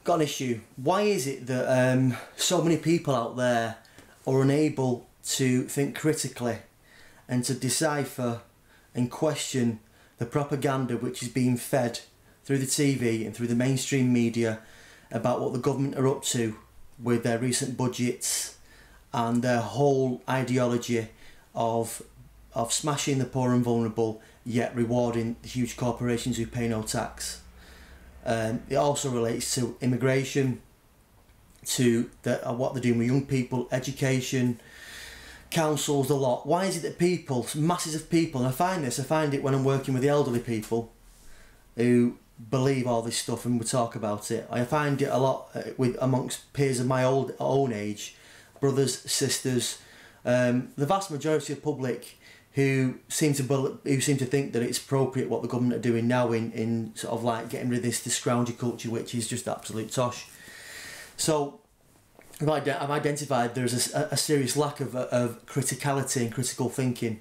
got an issue. Why is it that so many people out there are unable to think critically and to decipher and question the propaganda which is being fed through the TV and through the mainstream media about what the government are up to with their recent budgets and their whole ideology of smashing the poor and vulnerable, yet rewarding the huge corporations who pay no tax? It also relates to immigration, to what they're doing with young people, education, councils, the lot. Why is it that people, masses of people, and I find it when I'm working with the elderly people who believe all this stuff and we talk about it. I find it a lot amongst peers of my own age, brothers, sisters, the vast majority of public who seem to think that it's appropriate what the government are doing now in sort of like getting rid of this scroungy culture, which is just absolute tosh. So I've identified there's a serious lack of criticality and critical thinking.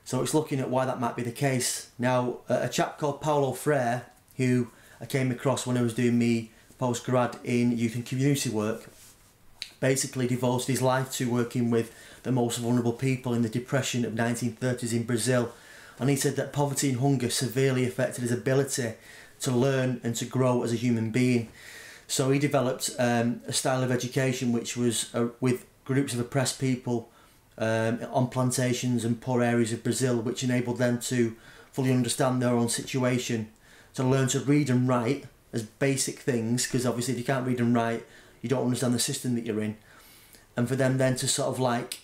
So it's looking at why that might be the case. Now, a chap called Paulo Freire, who I came across when I was doing me postgrad in youth and community work, basically devoted his life to working with the most vulnerable people in the depression of 1930s in Brazil. And he said that poverty and hunger severely affected his ability to learn and to grow as a human being. So he developed a style of education which was with groups of oppressed people on plantations and poor areas of Brazil, which enabled them to fully understand their own situation, to learn to read and write as basic things, because obviously if you can't read and write, you don't understand the system that you're in, and for them then to sort of like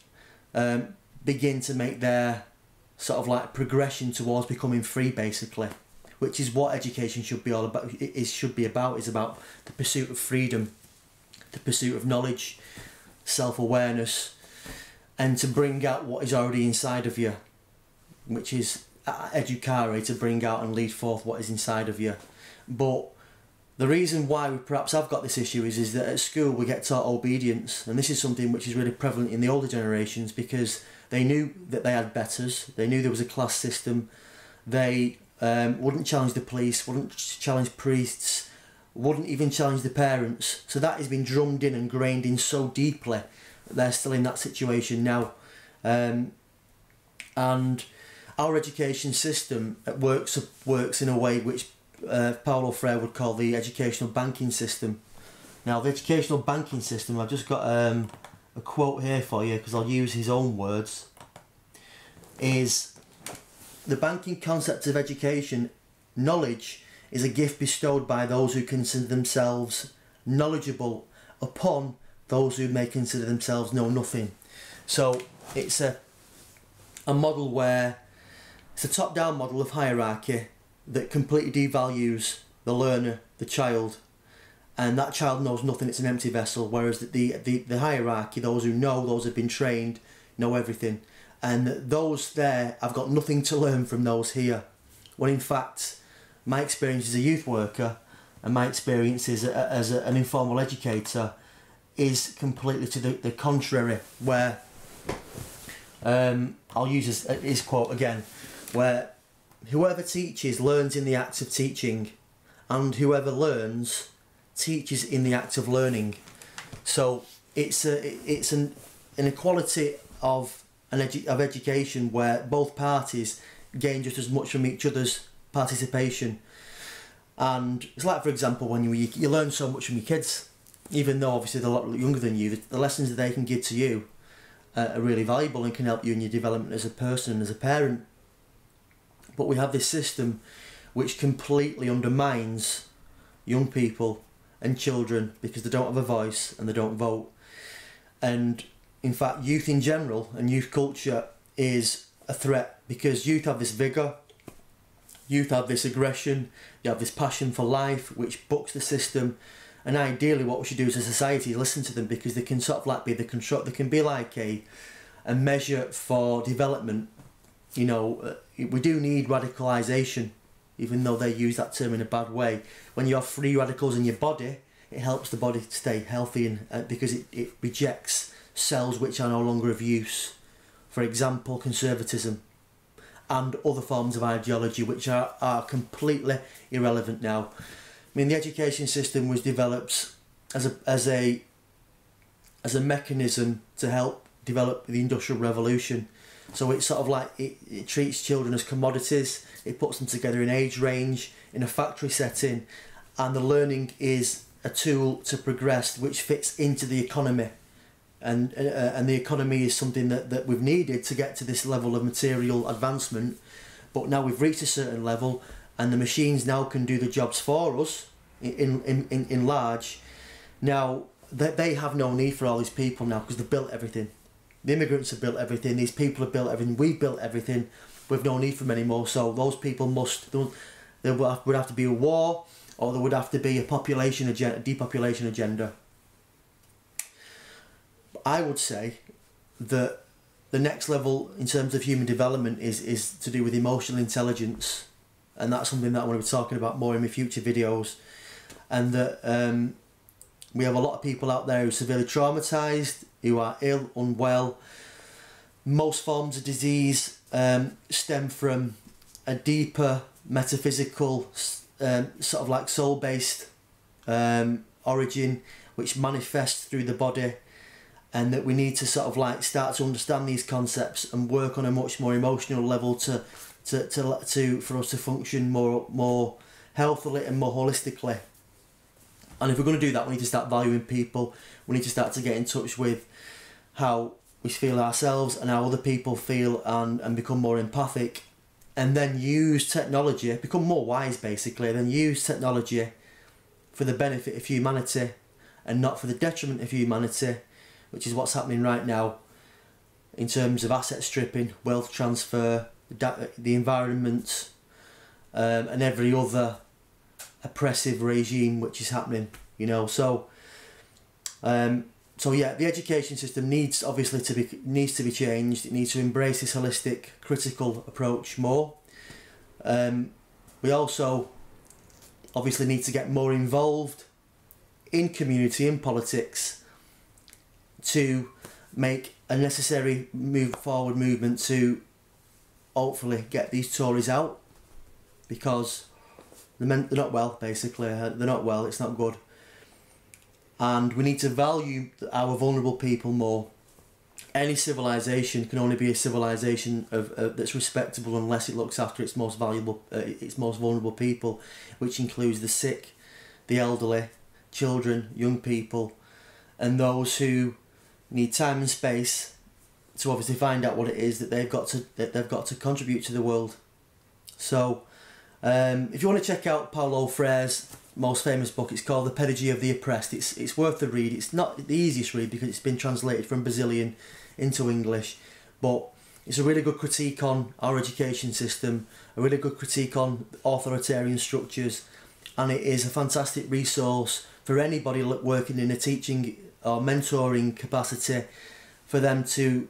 begin to make their sort of like progression towards becoming free, basically, which is what education should be all about. Is about the pursuit of freedom, the pursuit of knowledge, self-awareness, and to bring out what is already inside of you, which is educare, to bring out and lead forth what is inside of you. But the reason why we perhaps have got this issue is that at school we get taught obedience, and this is something which is really prevalent in the older generations, because they knew that they had betters, they knew there was a class system, they wouldn't challenge the police, wouldn't challenge priests, wouldn't even challenge the parents. So that has been drummed in and ingrained in so deeply that they're still in that situation now. And our education system works in a way which Paulo Freire would call the educational banking system. Now, the educational banking system, I've just got a quote here for you because I'll use his own words, is: the banking concept of education, knowledge, is a gift bestowed by those who consider themselves knowledgeable upon those who may consider themselves know nothing. So it's a model where it's a top-down model of hierarchy that completely devalues the learner, the child, and that child knows nothing. It's an empty vessel. Whereas the hierarchy, those who know, those who've been trained, know everything, and those there have got nothing to learn from those here. When in fact, my experience as a youth worker and my experience as an informal educator is completely to the contrary. Where I'll use his quote again, where whoever teaches learns in the act of teaching, and whoever learns teaches in the act of learning. So it's an inequality of education where both parties gain just as much from each other's participation. And it's like, for example, when you learn so much from your kids, even though obviously they're a lot younger than you, the lessons that they can give to you are really valuable and can help you in your development as a person and as a parent. But we have this system which completely undermines young people and children because they don't have a voice and they don't vote. And in fact, youth in general and youth culture is a threat, because youth have this vigour, youth have this aggression, you have this passion for life which bucks the system. And ideally what we should do as a society is listen to them, because they can sort of like be the control, they can be like a measure for development. You know, we do need radicalisation, even though they use that term in a bad way. When you have free radicals in your body, it helps the body to stay healthy, and because it rejects cells which are no longer of use. For example, conservatism and other forms of ideology which are completely irrelevant now. I mean, the education system was developed as a mechanism to help develop the Industrial Revolution. So it's sort of like it treats children as commodities. It puts them together in age range in a factory setting, and the learning is a tool to progress which fits into the economy. And the economy is something that we've needed to get to this level of material advancement, but now we've reached a certain level, and the machines now can do the jobs for us in large. Now they have no need for all these people now, because they've built everything. The immigrants have built everything. These people have built everything. We've built everything. We've no need for them anymore. So those people there would have to be a war, or there would have to be a population agenda, a depopulation agenda. I would say that the next level in terms of human development is to do with emotional intelligence, and that's something that I want to be talking about more in my future videos. And that we have a lot of people out there who are severely traumatised, who are ill, unwell. Most forms of disease stem from a deeper metaphysical, sort of like soul-based origin, which manifests through the body. And that we need to sort of like start to understand these concepts and work on a much more emotional level for us to function more healthily and more holistically. And if we're going to do that, we need to start valuing people. We need to start to get in touch with how we feel ourselves and how other people feel, and become more empathic, and then use technology, become more wise basically, then use technology for the benefit of humanity and not for the detriment of humanity, which is what's happening right now in terms of asset stripping, wealth transfer, the environment, and every other oppressive regime which is happening, you know. So yeah, the education system needs to be changed. It needs to embrace this holistic, critical approach more. We also obviously need to get more involved in community, in politics, to make a necessary forward movement to hopefully get these Tories out, because they're not well, basically. They're not well, it's not good. And we need to value our vulnerable people more. Any civilization can only be a civilization that's respectable unless it looks after its most vulnerable people, which includes the sick, the elderly, children, young people, and those who need time and space to obviously find out what it is that they've got to contribute to the world. So if you want to check out Paulo Freire's most famous book, it's called The Pedagogy of the Oppressed. It's worth the read. It's not the easiest read because it's been translated from Brazilian into English, but it's a really good critique on our education system, a really good critique on authoritarian structures, and it is a fantastic resource for anybody working in a teaching or mentoring capacity, for them to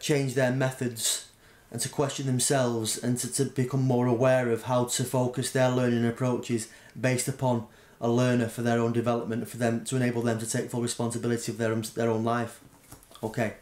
change their methods and to question themselves, and to become more aware of how to focus their learning approaches based upon a learner for their own development, for them to enable them to take full responsibility of their own life. Okay.